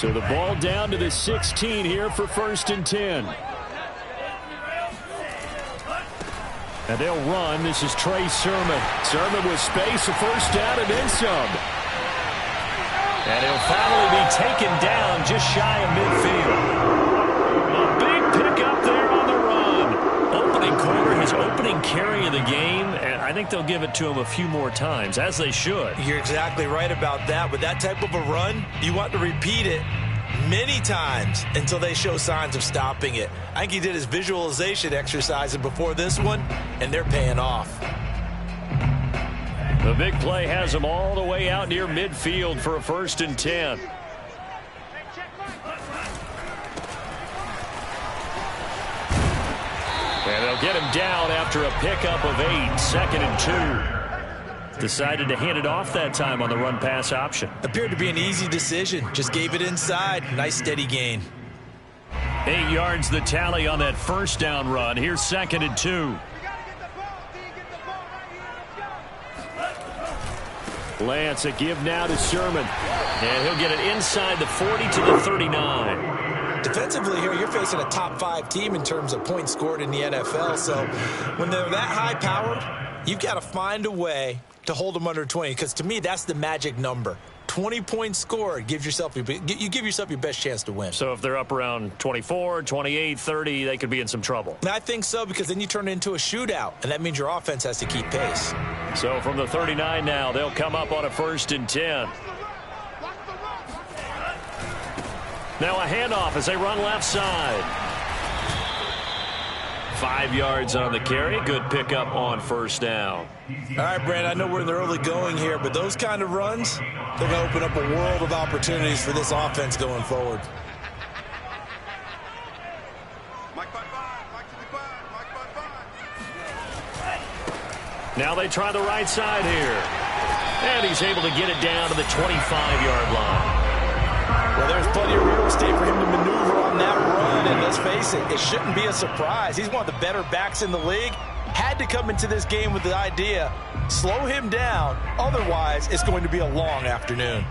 So the ball down to the 16 here for 1st and 10. And they'll run. This is Trey Sermon. Sermon with space, a 1st down, and then some. And he'll finally be taken down just shy of midfield. A big pickup there on the run. Opening quarter, his opening carry of the game, and I think they'll give it to him a few more times, as they should. You're exactly right about that. With that type of a run, you want to repeat it many times until they show signs of stopping it. I think he did his visualization exercises before this one, and they're paying off. The big play has him all the way out near midfield for a 1st and 10. And they'll get him down after a pickup of 8, 2nd and 2. Decided to hand it off that time on the run-pass option. Appeared to be an easy decision. Just gave it inside. Nice steady gain. 8 yards the tally on that 1st down run. Here's 2nd and 2. Lance, a give now to Sermon. And he'll get it inside the 40 to the 39. Defensively here, you're facing a top 5 team in terms of points scored in the NFL. So when they're that high-powered, you've got to find a way to hold them under 20, because to me, that's the magic number. 20 points scored gives yourself you give yourself your best chance to win. So if they're up around 24, 28, 30, they could be in some trouble. And I think so, because then you turn it into a shootout, and that means your offense has to keep pace. So from the 39 now, they'll come up on a 1st and 10. Now a handoff as they run left side. 5 yards on the carry. Good pickup on 1st down. All right, Brand, I know we're in the early going here, but those kind of runs, they're going to open up a world of opportunities for this offense going forward. Now they try the right side here. And he's able to get it down to the 25-yard line. Well, there's plenty of real estate for him to maneuver on that run, and let's face it, it shouldn't be a surprise. He's one of the better backs in the league. Had to come into this game with the idea, slow him down, otherwise it's going to be a long afternoon.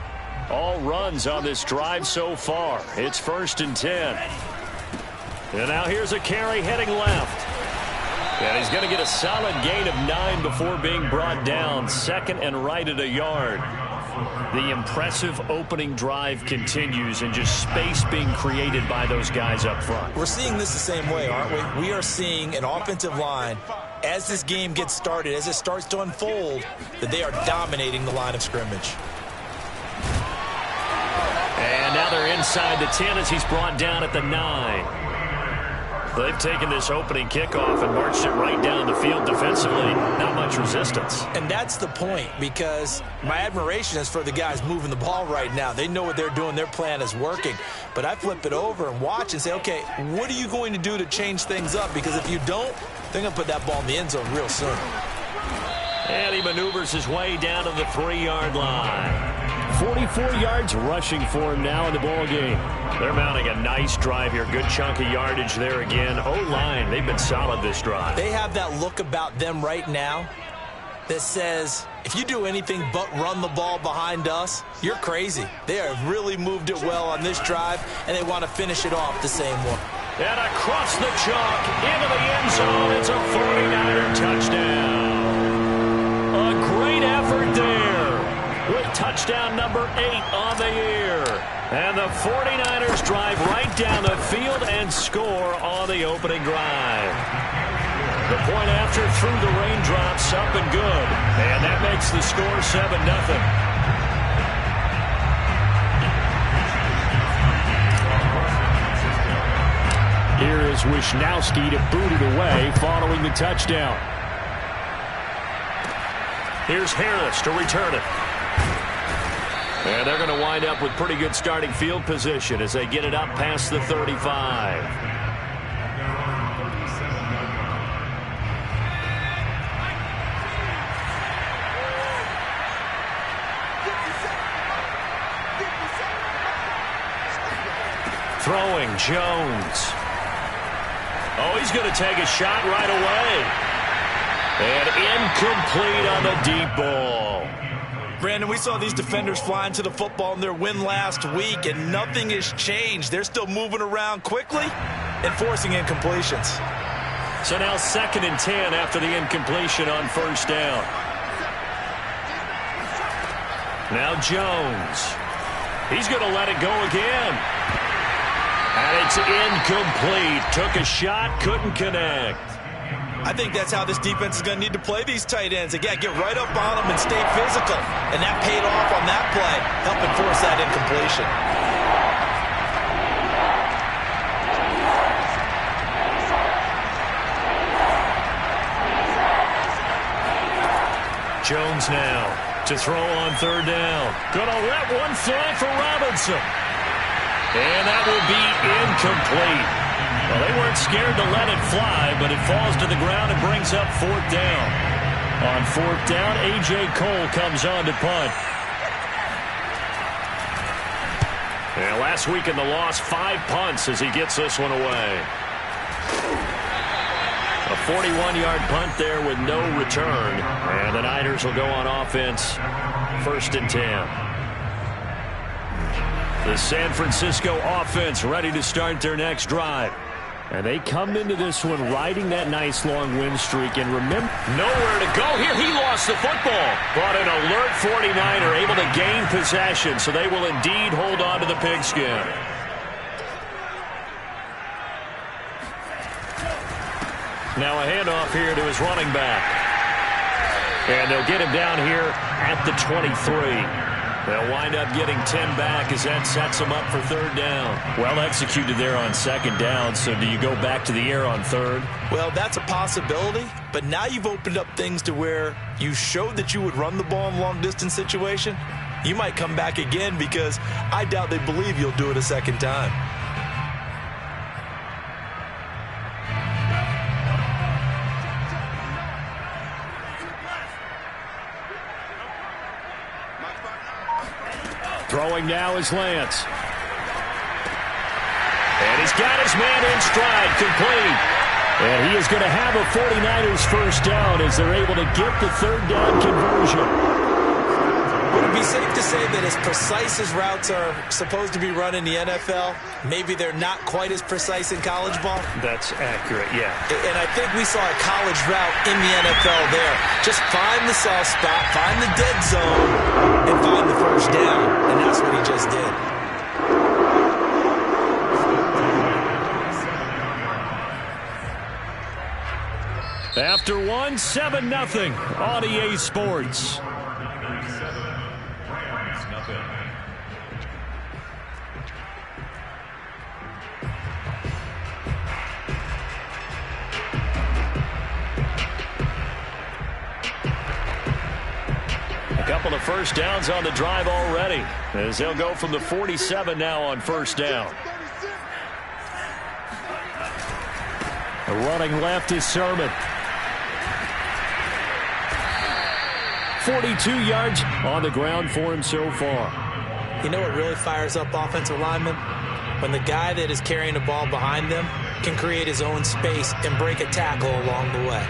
All runs on this drive so far. It's 1st and 10. And now here's a carry heading left. And he's going to get a solid gain of 9 before being brought down. 2nd and right at a yard. The impressive opening drive continues, and just space being created by those guys up front. We're seeing this the same way, aren't we? We are seeing an offensive line, as this game gets started, as it starts to unfold, that they are dominating the line of scrimmage. And now they're inside the 10 as he's brought down at the 9. They've taken this opening kickoff and marched it right down the field defensively. Not much resistance. And that's the point, because my admiration is for the guys moving the ball right now. They know what they're doing. Their plan is working. But I flip it over and watch and say, okay, what are you going to do to change things up? Because if you don't, they're going to put that ball in the end zone real soon. And he maneuvers his way down to the 3-yard line. 44 yards rushing for him now in the ball game. They're mounting a nice drive here. Good chunk of yardage there again. O-line, they've been solid this drive. They have that look about them right now that says, if you do anything but run the ball behind us, you're crazy. They have really moved it well on this drive, and they want to finish it off the same way. And across the chalk, into the end zone. It's a 49er touchdown. A great effort there, with touchdown number 8 on the year. And the 49ers drive right down the field and score on the opening drive. The point after through the raindrops, up and good. And that makes the score 7-0. Here is Wisnowski to boot it away following the touchdown. Here's Harris to return it. And they're going to wind up with pretty good starting field position as they get it up past the 35. Throwing Jones. Oh, he's going to take a shot right away. And incomplete on the deep ball. Brandon, we saw these defenders flying to the football in their win last week, and nothing has changed. They're still moving around quickly and forcing incompletions. So now 2nd and 10 after the incompletion on 1st down. Now Jones. He's going to let it go again. And it's incomplete. Took a shot, couldn't connect. I think that's how this defense is going to need to play these tight ends. Again, get right up on them and stay physical. And that paid off on that play, helping force that incompletion. Jones now to throw on 3rd down. Gonna let one fly for Robinson. And that will be incomplete. Well, they weren't scared to let it fly, but it falls to the ground and brings up 4th down. On 4th down, A.J. Cole comes on to punt. And last week in the loss, 5 punts as he gets this one away. A 41-yard punt there with no return. And the Niners will go on offense, 1st and 10. The San Francisco offense ready to start their next drive. And they come into this one riding that nice long win streak. And remember, nowhere to go here. He lost the football. But an alert 49er able to gain possession. So they will indeed hold on to the pigskin. Now a handoff here to his running back. And they'll get him down here at the 23. They'll wind up getting 10 back as that sets them up for 3rd down. Well executed there on 2nd down, so do you go back to the air on 3rd? Well, that's a possibility, but now you've opened up things to where you showed that you would run the ball in a long-distance situation. You might come back again because I doubt they believe you'll do it a 2nd time. Throwing now is Lance. And he's got his man in stride, complete. And he is going to have a 49ers 1st down as they're able to get the 3rd down conversion. Would it be safe to say that as precise as routes are supposed to be run in the NFL, maybe they're not quite as precise in college ball? That's accurate, yeah. And I think we saw a college route in the NFL there. Just find the soft spot, find the dead zone, and find the 1st down. And that's what he just did. After one, 7-0 on EA Sports. A couple of 1st downs on the drive already, as they'll go from the 47 now on 1st down. Running left is Sermon. 42 yards on the ground for him so far. You know what really fires up offensive linemen? When the guy that is carrying the ball behind them can create his own space and break a tackle along the way.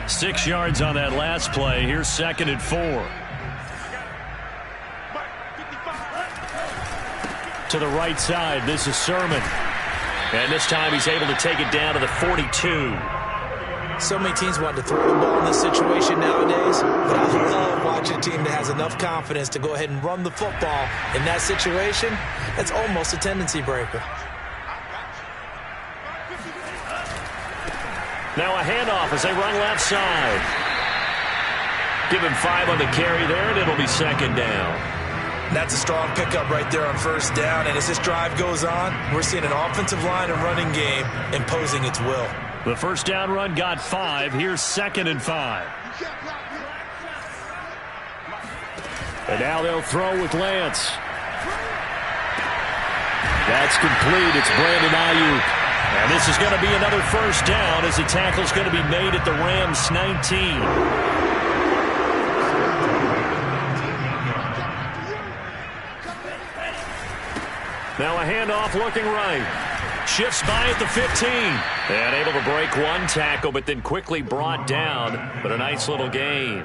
Six yards on that last play. Here's 2nd and 4. To the right side, this is Sermon. And this time he's able to take it down to the 42. So many teams want to throw the ball in this situation nowadays, but I love watching a team that has enough confidence to go ahead and run the football. In that situation, that's almost a tendency breaker. Now a handoff as they run left side. Give him 5 on the carry there, and it'll be 2nd down. That's a strong pickup right there on 1st down. And as this drive goes on, we're seeing an offensive line and running game imposing its will. The 1st down run got 5. Here's 2nd and 5. And now they'll throw with Lance. That's complete. It's Brandon Ayuk. And this is going to be another 1st down as the tackle's going to be made at the Rams 19. Now a handoff looking right. Shifts by at the 15. And able to break one tackle, but then quickly brought down. But a nice little gain.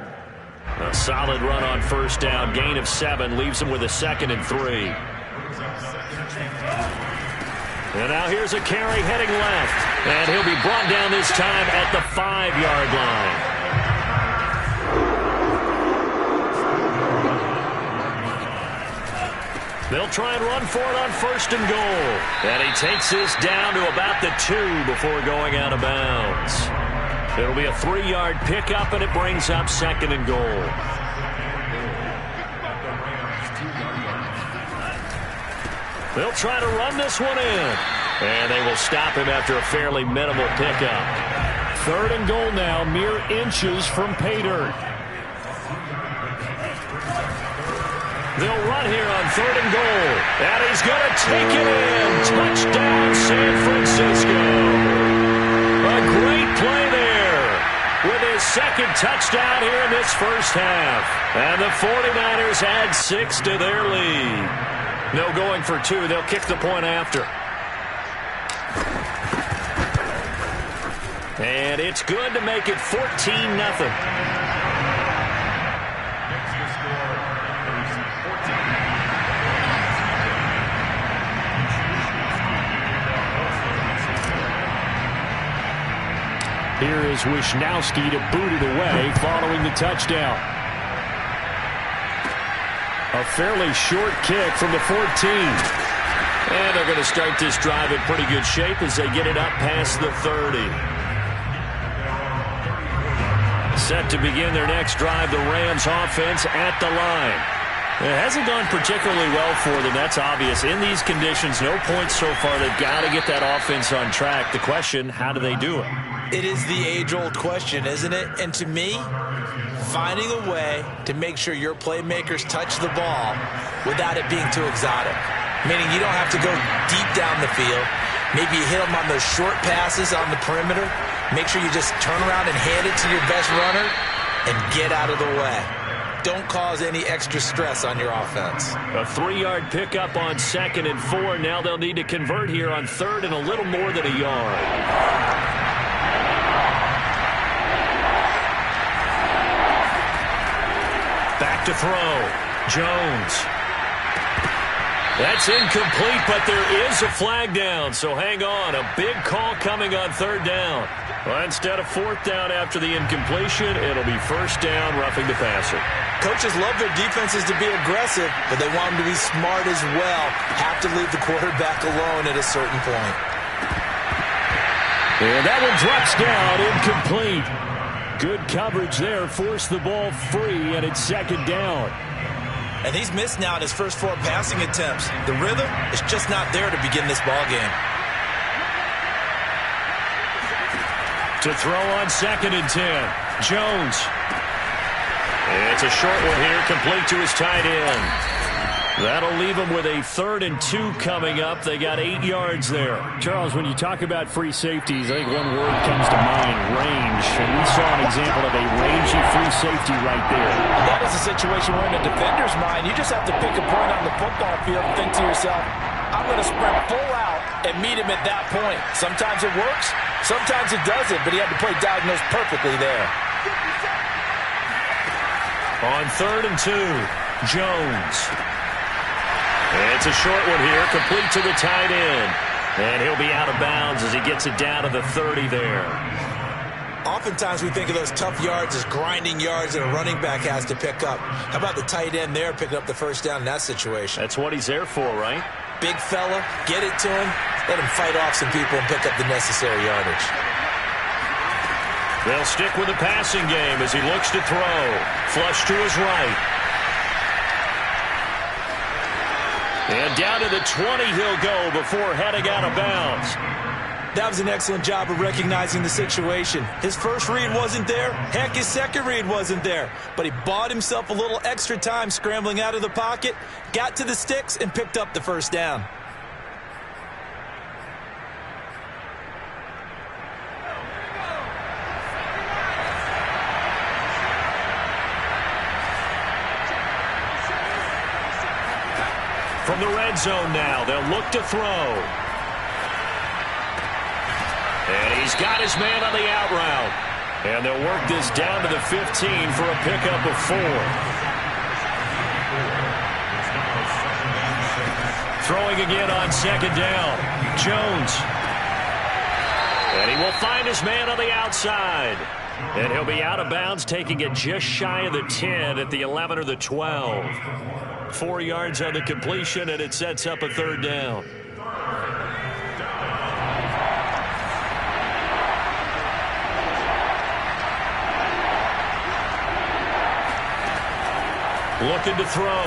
A solid run on first down. Gain of 7 leaves him with a 2nd and 3. And now here's a carry heading left. And he'll be brought down this time at the 5-yard line. They'll try and run for it on 1st and goal. And he takes this down to about the 2 before going out of bounds. It'll be a 3-yard pickup, and it brings up 2nd and goal. They'll try to run this one in. And they will stop him after a fairly minimal pickup. 3rd and goal now, mere inches from pay dirt. They'll run here on 3rd and goal. And he's going to take it in. Touchdown, San Francisco. A great play there with his 2nd touchdown here in this first half. And the 49ers add 6 to their lead. No going for 2. They'll kick the point after. And it's good to make it 14-0. Here is Wishnowski to boot it away following the touchdown. A fairly short kick from the 14. And they're going to start this drive in pretty good shape as they get it up past the 30. Set to begin their next drive, the Rams offense at the line. It hasn't gone particularly well for them, that's obvious. In these conditions, no points so far. They've got to get that offense on track. The question, how do they do it? It is the age-old question, isn't it? And to me, finding a way to make sure your playmakers touch the ball without it being too exotic. Meaning you don't have to go deep down the field. Maybe you hit them on those short passes on the perimeter. Make sure you just turn around and hand it to your best runner and get out of the way. Don't cause any extra stress on your offense. A 3-yard pickup on 2nd and 4. Now they'll need to convert here on 3rd and a little more than a yard. Back to throw. Jones. That's incomplete, but there is a flag down, so hang on. A big call coming on 3rd down. Well, instead of 4th down after the incompletion, it'll be 1st down, roughing the passer. Coaches love their defenses to be aggressive, but they want them to be smart as well. Have to leave the quarterback alone at a certain point. And that one drops down, incomplete. Good coverage there, forced the ball free, and it's 2nd down. And he's missed now in his first 4 passing attempts. The rhythm is just not there to begin this ball game. To throw on 2nd and 10. Jones. It's a short one here, complete to his tight end. That'll leave him with a 3rd and 2 coming up. They got 8 yards there. Charles, when you talk about free safeties, I think one word comes to mind, range. And we saw an example of a rangy free safety right there. That is a situation where in the defender's mind, you just have to pick a point on the football field and think to yourself, I'm going to sprint full out and meet him at that point. Sometimes it works, sometimes it doesn't, but he had to play diagnose perfectly there. On 3rd and 2, Jones. It's a short one here, complete to the tight end. And he'll be out of bounds as he gets it down to the 30 there. Oftentimes we think of those tough yards as grinding yards that a running back has to pick up. How about the tight end there picking up the 1st down in that situation? That's what he's there for, right? Big fella, get it to him, let him fight off some people and pick up the necessary yardage. They'll stick with the passing game as he looks to throw. Flush to his right. And down to the 20 he'll go before heading out of bounds. That was an excellent job of recognizing the situation. His first read wasn't there. Heck, his second read wasn't there. But he bought himself a little extra time scrambling out of the pocket, got to the sticks, and picked up the 1st down. From the red zone now, they'll look to throw. He's got his man on the out route. And they'll work this down to the 15 for a pickup of 4. Throwing again on second down. Jones. And he will find his man on the outside. And he'll be out of bounds, taking it just shy of the 10 at the 11 or the 12. 4 yards on the completion, and it sets up a third down. Looking to throw.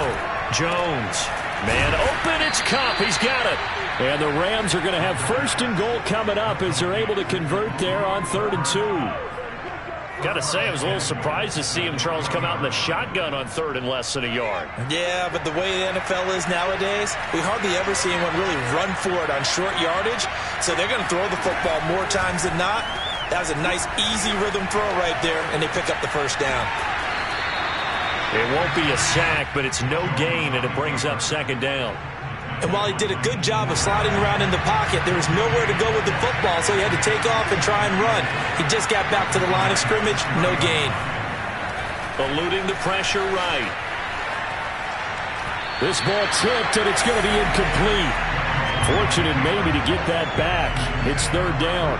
Jones. Man open, it's Cup. He's got it. And the Rams are going to have first and goal coming up as they're able to convert there on 3rd and 2. Got to say, I was a little surprised to see him, Charles, come out in the shotgun on 3rd and less than a yard. Yeah, but the way the NFL is nowadays, we hardly ever see anyone really run for it on short yardage. So they're going to throw the football more times than not. That was a nice, easy rhythm throw right there, and they pick up the first down. It won't be a sack, but it's no gain, and it brings up second down. And while he did a good job of sliding around in the pocket, there was nowhere to go with the football, so he had to take off and try and run. He just got back to the line of scrimmage, no gain. Eluding the pressure right. This ball tipped, and it's going to be incomplete. Fortunate maybe to get that back. It's 3rd down.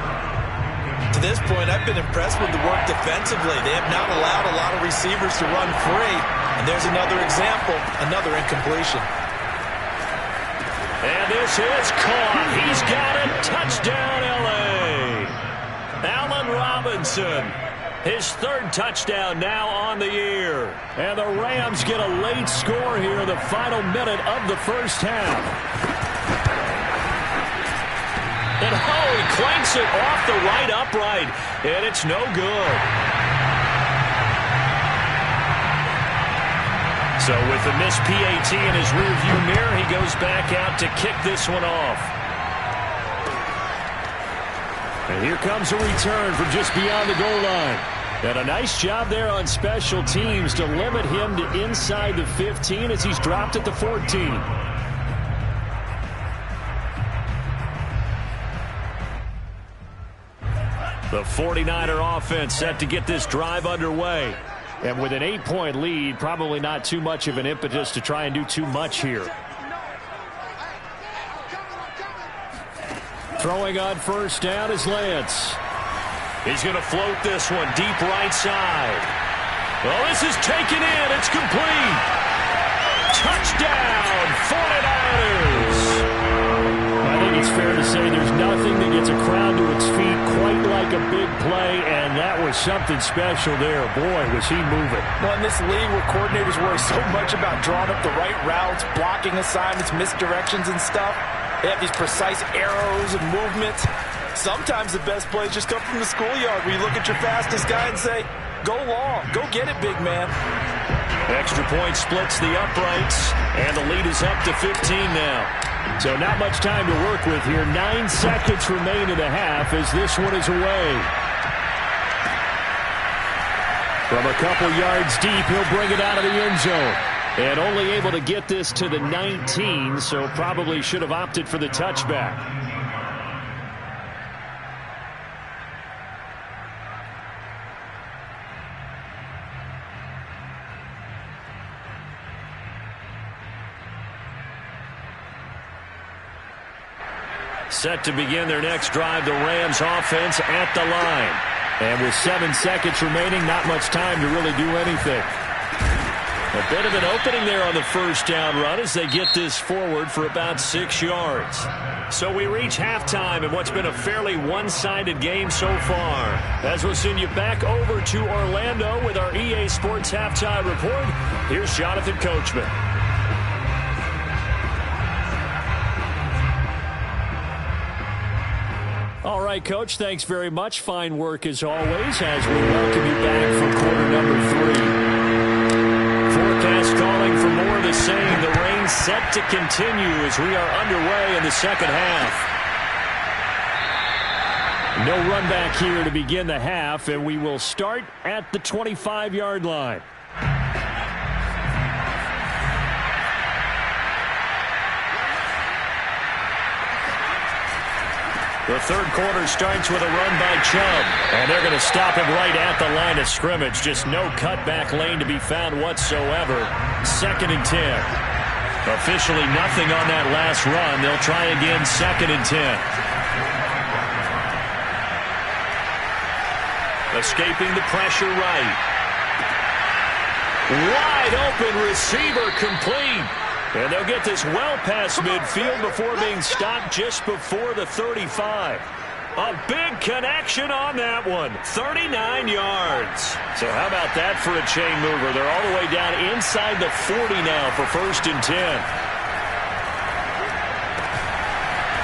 To this point, I've been impressed with the work defensively. They have not allowed a lot of receivers to run free. And there's another example, another incompletion. And this is caught. He's got it. Touchdown, L.A. Allen Robinson. His 3rd touchdown now on the year. And the Rams get a late score here in the final minute of the first half. And he clanks it off the right upright. And it's no good. So with the missed PAT in his rearview mirror, he goes back out to kick this one off. And here comes a return from just beyond the goal line. And a nice job there on special teams to limit him to inside the 15 as he's dropped at the 14. The 49er offense set to get this drive underway. And with an 8-point lead, probably not too much of an impetus to try and do too much here. Throwing on first down is Lance. He's going to float this one deep right side. Well, this is taken in. It's complete. Touchdown, 49ers. I think it's fair to say there's nothing that gets a crowd to its feet quite like a big play, and that was something special there. Boy, was he moving. Well, in this league where coordinators worry so much about drawing up the right routes, blocking assignments, misdirections and stuff, they have these precise arrows and movements. Sometimes the best plays just come from the schoolyard where you look at your fastest guy and say, go long, go get it, big man. Extra point splits the uprights, and the lead is up to 15 now. So not much time to work with here. 9 seconds remain in the half as this one is away. From a couple yards deep, he'll bring it out of the end zone. And only able to get this to the 19, so probably should have opted for the touchback. Set to begin their next drive, the Rams offense at the line. And with 7 seconds remaining, not much time to really do anything. A bit of an opening there on the first down run as they get this forward for about 6 yards. So we reach halftime in what's been a fairly one-sided game so far. As we'll send you back over to Orlando with our EA Sports Halftime Report, here's Jonathan Coachman. All right, Coach, thanks very much. Fine work as always as we welcome you back for quarter number 3. Forecast calling for more of the same. The rain set to continue as we are underway in the second half. No run back here to begin the half, and we will start at the 25-yard line. The third quarter starts with a run by Chubb. And they're going to stop him right at the line of scrimmage. Just no cutback lane to be found whatsoever. 2nd and 10. Officially nothing on that last run. They'll try again 2nd and 10. Escaping the pressure right. Wide open receiver complete. And they'll get this well past midfield before being stopped just before the 35. A big connection on that one. 39 yards. So how about that for a chain mover? They're all the way down inside the 40 now for 1st and 10.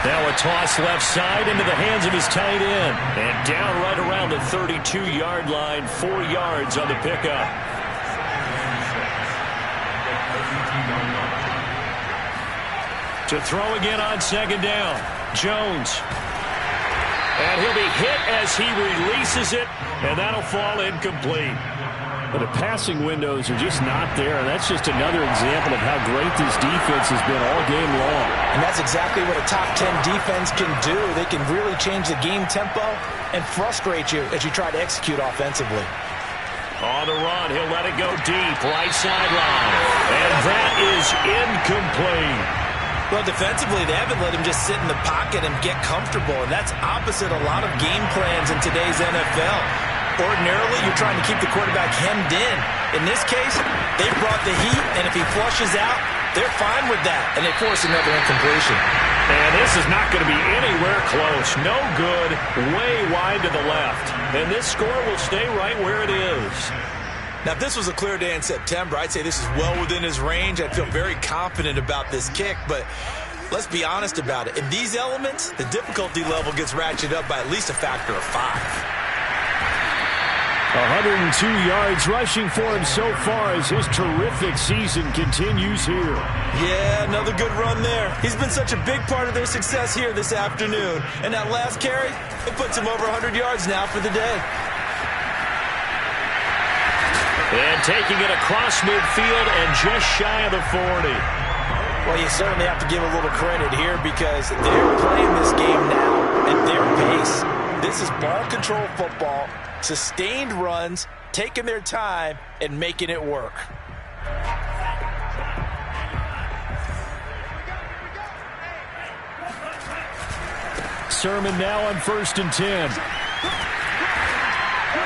Now a toss left side into the hands of his tight end. And down right around the 32-yard line. 4 yards on the pickup. To throw again on 2nd down. Jones. And he'll be hit as he releases it, and that'll fall incomplete. But the passing windows are just not there, and that's just another example of how great this defense has been all game long. And that's exactly what a top 10 defense can do. They can really change the game tempo and frustrate you as you try to execute offensively. On the run, he'll let it go deep, right sideline. And that is incomplete. Well, defensively, they haven't let him just sit in the pocket and get comfortable, and that's opposite a lot of game plans in today's NFL. Ordinarily, you're trying to keep the quarterback hemmed in. In this case, they brought the heat, and if he flushes out, they're fine with that, and they force another incompletion. And this is not going to be anywhere close. No good, way wide to the left. And this score will stay right where it is. Now, if this was a clear day in September, I'd say this is well within his range. I'd feel very confident about this kick, but let's be honest about it. In these elements, the difficulty level gets ratcheted up by at least a factor of 5. 102 yards rushing for him so far as his terrific season continues here. Yeah, another good run there. He's been such a big part of their success here this afternoon. And that last carry, it puts him over 100 yards now for the day. And taking it across midfield and just shy of the 40. Well, you certainly have to give a little credit here because they're playing this game now at their pace. This is ball control football, sustained runs, taking their time, and making it work. Sermon now on 1st and 10.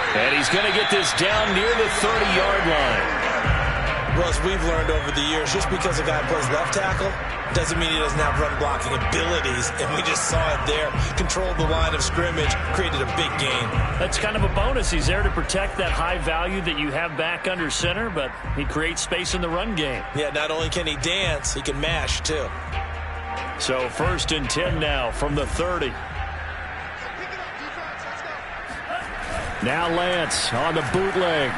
And he's going to get this down near the 30-yard line. Well, as we've learned over the years, just because a guy plays left tackle doesn't mean he doesn't have run-blocking abilities. And we just saw it there. Controlled the line of scrimmage, created a big gain. That's kind of a bonus. He's there to protect that high value that you have back under center, but he creates space in the run game. Yeah, not only can he dance, he can mash, too. So 1st and 10 now from the 30. Now Lance on the bootleg.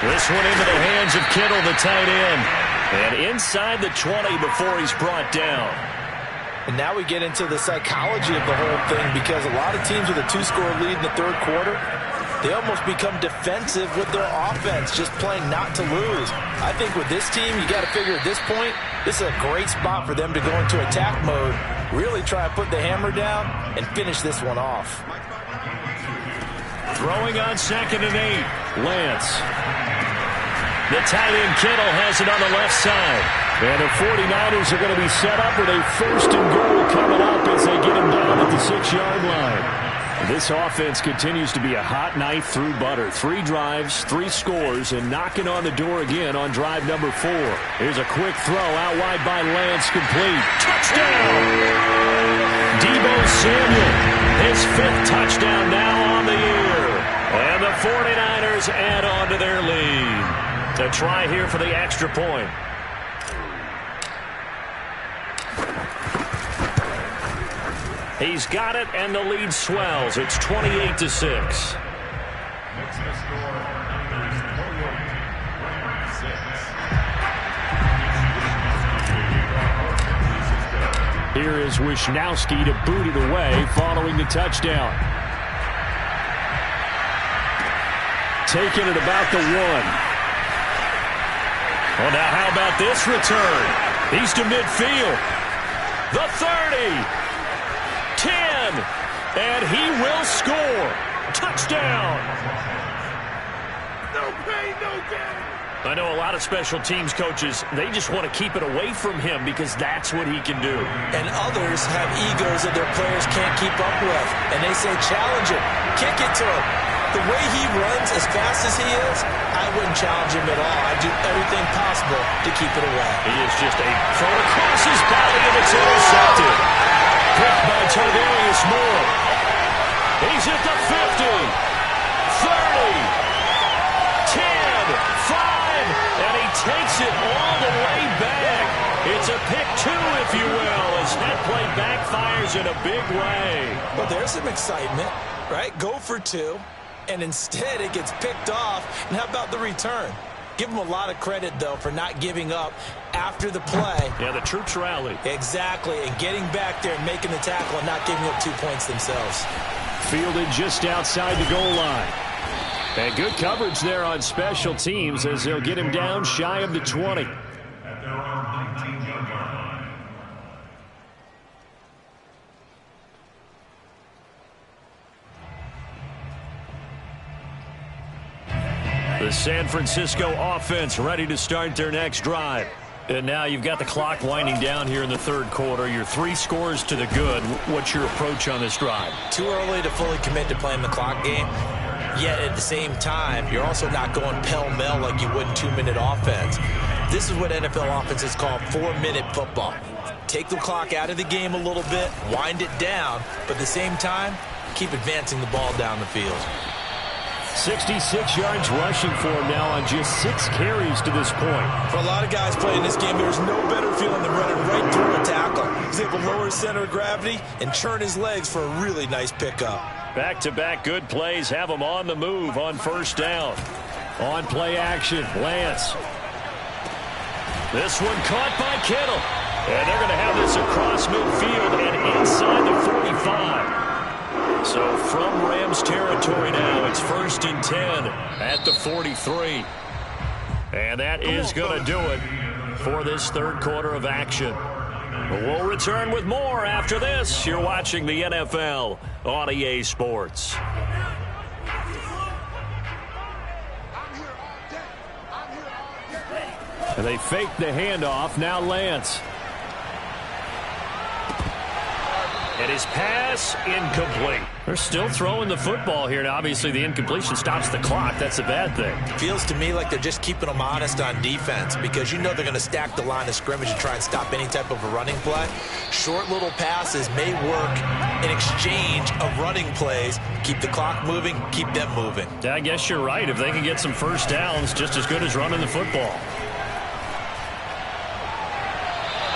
This one into the hands of Kittle, the tight end. And inside the 20 before he's brought down. And now we get into the psychology of the whole thing because a lot of teams with a 2-score lead in the third quarter, they almost become defensive with their offense, just playing not to lose. I think with this team, you got to figure at this point, this is a great spot for them to go into attack mode, really try to put the hammer down and finish this one off. Throwing on 2nd and 8. Lance. The tight end Kittle has it on the left side. And the 49ers are going to be set up with a 1st and goal coming up as they get him down at the 6-yard line. This offense continues to be a hot knife through butter. 3 drives, 3 scores, and knocking on the door again on drive number 4. Here's a quick throw out wide by Lance, complete. Touchdown! Deebo Samuel, his 5th touchdown now on the year. And the 49ers add on to their lead. To try here for the extra point. He's got it, and the lead swells. It's 28-6. Here is Wisnowski to boot it away following the touchdown. Taking it about the 1. Well, now how about this return? He's to midfield. The 30. And he will score. Touchdown. No pain, no gain. I know a lot of special teams coaches, they just want to keep it away from him because that's what he can do. And others have egos that their players can't keep up with. And they say, challenge him, kick it to him. The way he runs as fast as he is, I wouldn't challenge him at all. I'd do everything possible to keep it away. He is just a throw across his body, and it's intercepted. Picked by Tarvarius Moore. He's at the 50, 30, 10, 5, and he takes it all the way back. It's a pick two, if you will, as that play backfires in a big way. Well, there's some excitement, right? Go for two, and instead it gets picked off. And how about the return? Give him a lot of credit, though, for not giving up after the play. Yeah, the troops rally. Exactly, and getting back there and making the tackle and not giving up 2 points themselves. Fielded just outside the goal line. And good coverage there on special teams as they'll get him down shy of the 20. The San Francisco offense ready to start their next drive. And now you've got the clock winding down here in the third quarter. You're 3 scores to the good. What's your approach on this drive? Too early to fully commit to playing the clock game. Yet at the same time, you're also not going pell-mell like you would in 2-minute offense. This is what NFL offenses call 4-minute football. Take the clock out of the game a little bit, wind it down, but at the same time, keep advancing the ball down the field. 66 yards rushing for him now on just 6 carries to this point. For a lot of guys playing this game, there's no better feeling than running right through a tackle. He's able to lower his center of gravity and churn his legs for a really nice pickup. Back-to-back good plays have him on the move on first down. On play action, Lance. This one caught by Kittle. And they're going to have this across midfield and inside the 45. So from Rams territory now, it's 1st and 10 at the 43. And that is going to do it for this third quarter of action. We'll return with more after this. You're watching the NFL on EA Sports. And they fake the handoff. Now Lance. And his pass incomplete. They're still throwing the football here. Now, obviously, the incompletion stops the clock. That's a bad thing. Feels to me like they're just keeping them honest on defense because you know they're going to stack the line of scrimmage and try and stop any type of a running play. Short little passes may work in exchange of running plays. Keep the clock moving, keep them moving. Yeah, I guess you're right. If they can get some first downs, just as good as running the football.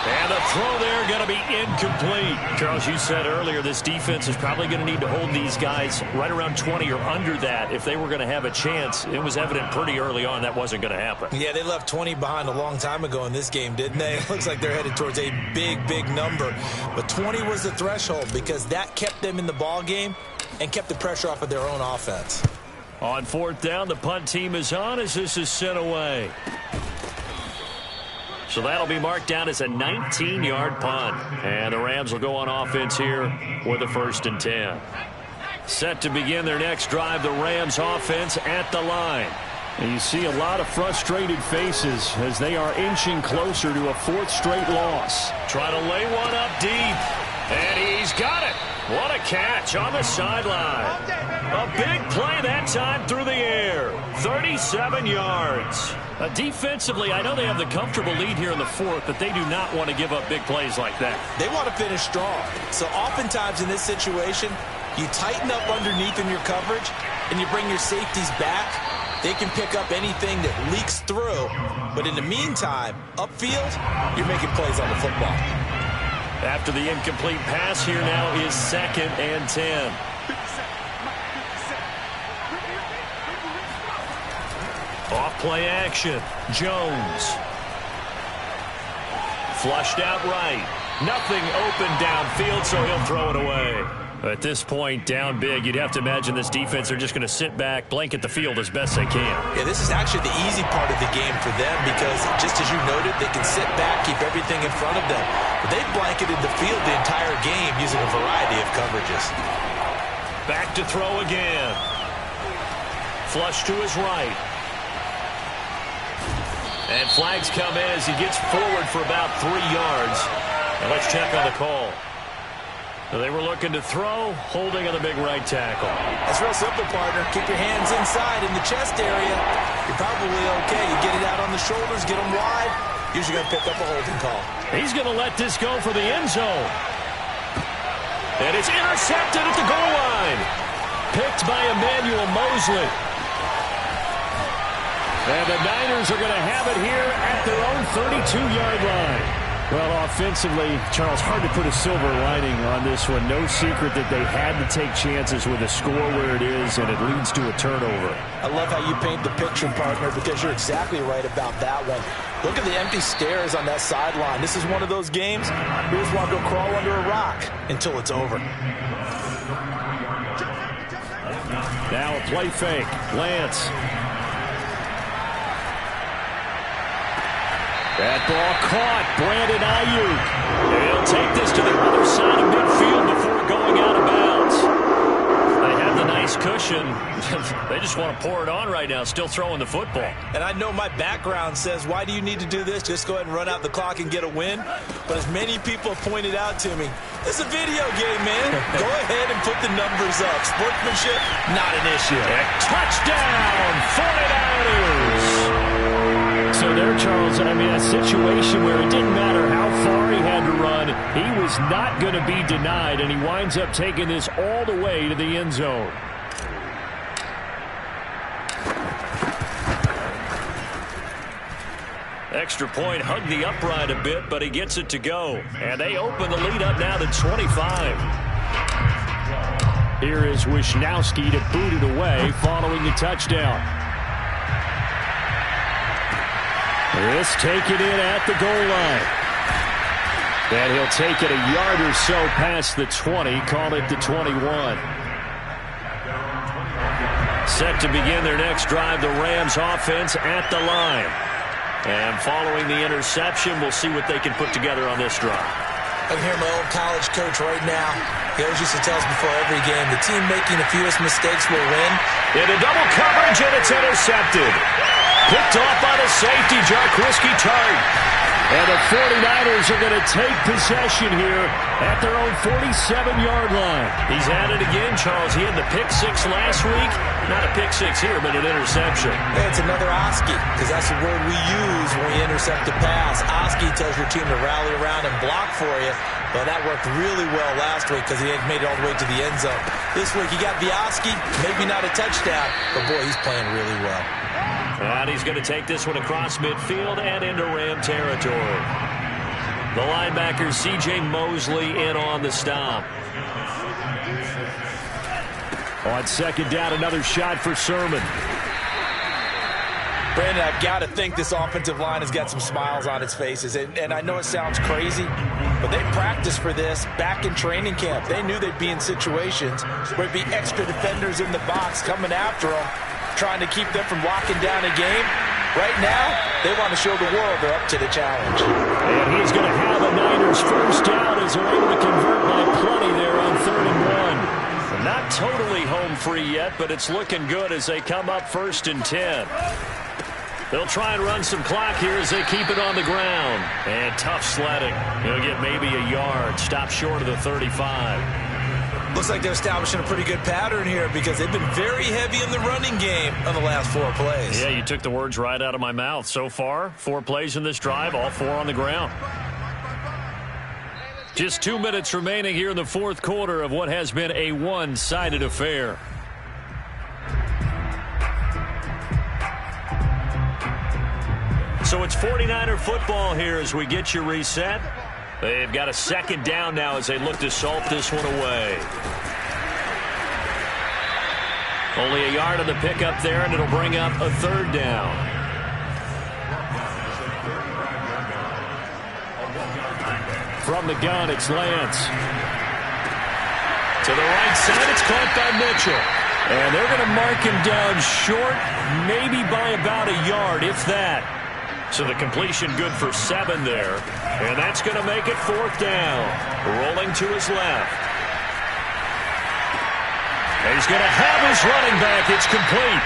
And the throw there going to be incomplete. Charles, you said earlier this defense is probably going to need to hold these guys right around 20 or under that if they were going to have a chance. It was evident pretty early on that wasn't going to happen. Yeah, they left 20 behind a long time ago in this game, didn't they? It looks like they're headed towards a big, big number. But 20 was the threshold because that kept them in the ball game and kept the pressure off of their own offense. On 4th down, the punt team is on as this is sent away. So that'll be marked down as a 19-yard punt. And the Rams will go on offense here with a 1st and 10. Set to begin their next drive, the Rams offense at the line. And you see a lot of frustrated faces as they are inching closer to a 4th straight loss. Trying to lay one up deep. And he's got it. What a catch on the sideline. A big play that time through the air. 37 yards. Defensively, I know they have the comfortable lead here in the 4th, but they do not want to give up big plays like that. They want to finish strong. So oftentimes in this situation, you tighten up underneath in your coverage and you bring your safeties back. They can pick up anything that leaks through. But in the meantime, upfield, you're making plays on the football. After the incomplete pass, here now is 2nd and 10. Off play action. Jones. Flushed out right. Nothing open downfield, so he'll throw it away. At this point, down big, you'd have to imagine this defense are just going to sit back, blanket the field as best they can. Yeah, this is actually the easy part of the game for them because, just as you noted, they can sit back, keep everything in front of them. But they've blanketed the field the entire game using a variety of coverages. Back to throw again. Flush to his right. And flags come in as he gets forward for about 3 yards. And let's check on the call. They were looking to throw, holding on the big right tackle. That's real simple, partner. Keep your hands inside in the chest area. You're probably okay. You get it out on the shoulders, get them wide. Usually going to pick up a holding call. He's going to let this go for the end zone. And it's intercepted at the goal line. Picked by Emmanuel Mosley. And the Niners are going to have it here at their own 32-yard line. Well, offensively, Charles, hard to put a silver lining on this one. No secret that they had to take chances with a score where it is, and it leads to a turnover. I love how you paint the picture, partner, because you're exactly right about that one. Look at the empty stairs on that sideline. This is one of those games you just want to go crawl under a rock until it's over. Now a play fake. Lance. That ball caught. Brandon Ayuk. He'll take this to the other side of midfield before going out of bounds. They have the nice cushion. They just want to pour it on right now, still throwing the football. And I know my background says, why do you need to do this? Just go ahead and run out the clock and get a win. But as many people have pointed out to me, it's a video game, man. Go ahead and put the numbers up. Sportsmanship, not an issue. Touchdown, 49ers. So there, Charles, I mean, a situation where it didn't matter how far he had to run, he was not going to be denied, and he winds up taking this all the way to the end zone. Extra point, hugged the upright a bit, but he gets it to go. And they open the lead up now to 25. Here is Wisnowski to boot it away following the touchdown. This taken in at the goal line. And he'll take it a yard or so past the 20, call it the 21. Set to begin their next drive, the Rams offense at the line. And following the interception, we'll see what they can put together on this drive. I can hear my old college coach right now. He always used to tell us before every game, the team making the fewest mistakes will win. In a double coverage, and it's intercepted. Picked off by the safety, Jarquiski Tart. And the 49ers are going to take possession here at their own 47-yard line. He's at it again, Charles. He had the pick six last week. Not a pick six here, but an interception. Hey, it's another Oski, because that's the word we use when we intercept a pass. Oski tells your team to rally around and block for you. Well, that worked really well last week because he had made it all the way to the end zone. This week, he got the Oski, maybe not a touchdown, but boy, he's playing really well. And he's going to take this one across midfield and into Ram territory. The linebacker, C.J. Mosley, in on the stop. On second down, another shot for Sermon. Brandon, I've got to think this offensive line has got some smiles on its faces. And I know it sounds crazy, but they practiced for this back in training camp. They knew they'd be in situations where there'd be extra defenders in the box coming after them, trying to keep them from locking down a game. Right now, they want to show the world they're up to the challenge. And he's going to have a Niners first down as they're able to convert by plenty there on 3rd and 1. Not totally home free yet, but it's looking good as they come up 1st and 10. They'll try and run some clock here as they keep it on the ground. And tough sledding. He'll get maybe a yard. Stop short of the 35. Looks like they're establishing a pretty good pattern here because they've been very heavy in the running game on the last 4 plays. Yeah, you took the words right out of my mouth. So far, 4 plays in this drive, all 4 on the ground. Just 2 minutes remaining here in the 4th quarter of what has been a one-sided affair. So it's 49er football here as we get you reset. They've got a second down now as they look to salt this one away. Only a yard on the pickup there, and it'll bring up a 3rd down. From the gun, it's Lance. To the right side, it's caught by Mitchell. And they're going to mark him down short, maybe by about a yard, if that. So the completion good for 7 there. And that's going to make it 4th down. Rolling to his left. He's going to have his running back. It's complete.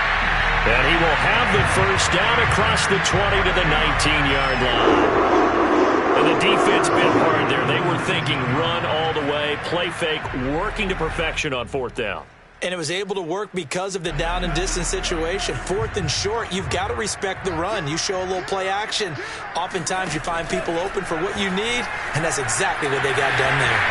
And he will have the first down across the 20 to the 19-yard line. And the defense bit hard there. They were thinking run all the way, play fake, working to perfection on fourth down. And it was able to work because of the down and distance situation. Fourth and short, you've got to respect the run. You show a little play action. Oftentimes you find people open for what you need, and that's exactly what they got done there.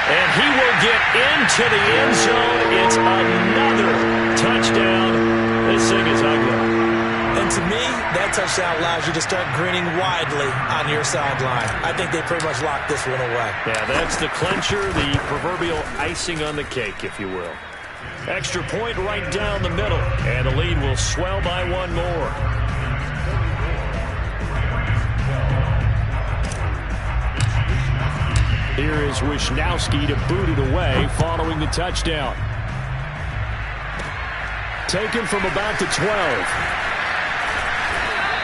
And he will get into the end zone. It's another touchdown. This thing is ugly. And to me, that touchdown allows you to start grinning widely on your sideline. I think they pretty much locked this one away. Yeah, that's the clincher, the proverbial icing on the cake, if you will. Extra point right down the middle, and the lead will swell by one more. Here is Wisnowski to boot it away following the touchdown. Taken from about the 12.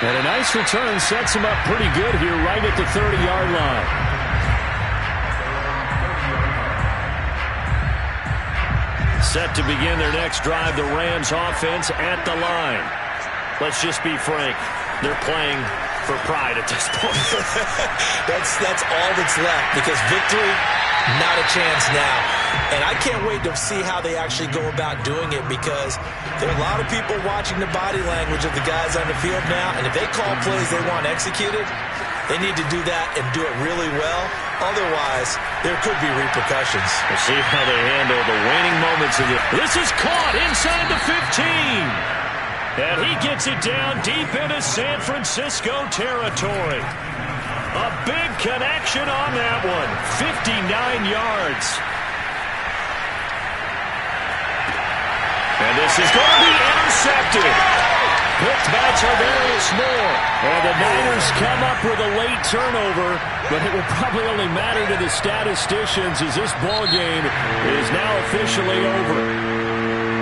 And a nice return sets him up pretty good here right at the 30-yard line. Set to begin their next drive, the Rams offense at the line. Let's just be frank, they're playing for pride at this point. That's all that's left, because victory, not a chance now. And I can't wait to see how they actually go about doing it, because there are a lot of people watching the body language of the guys on the field now, and if they call plays they want executed, they need to do that and do it really well. Otherwise, there could be repercussions. We'll see how they handle the waning moments of it. This is caught inside the 15. And he gets it down deep into San Francisco territory. A big connection on that one. 59 yards. And this is going to be intercepted. Picked by Tavarius Moore. And the Niners come up with a late turnover, but it will probably only matter to the statisticians as this ball game is now officially over.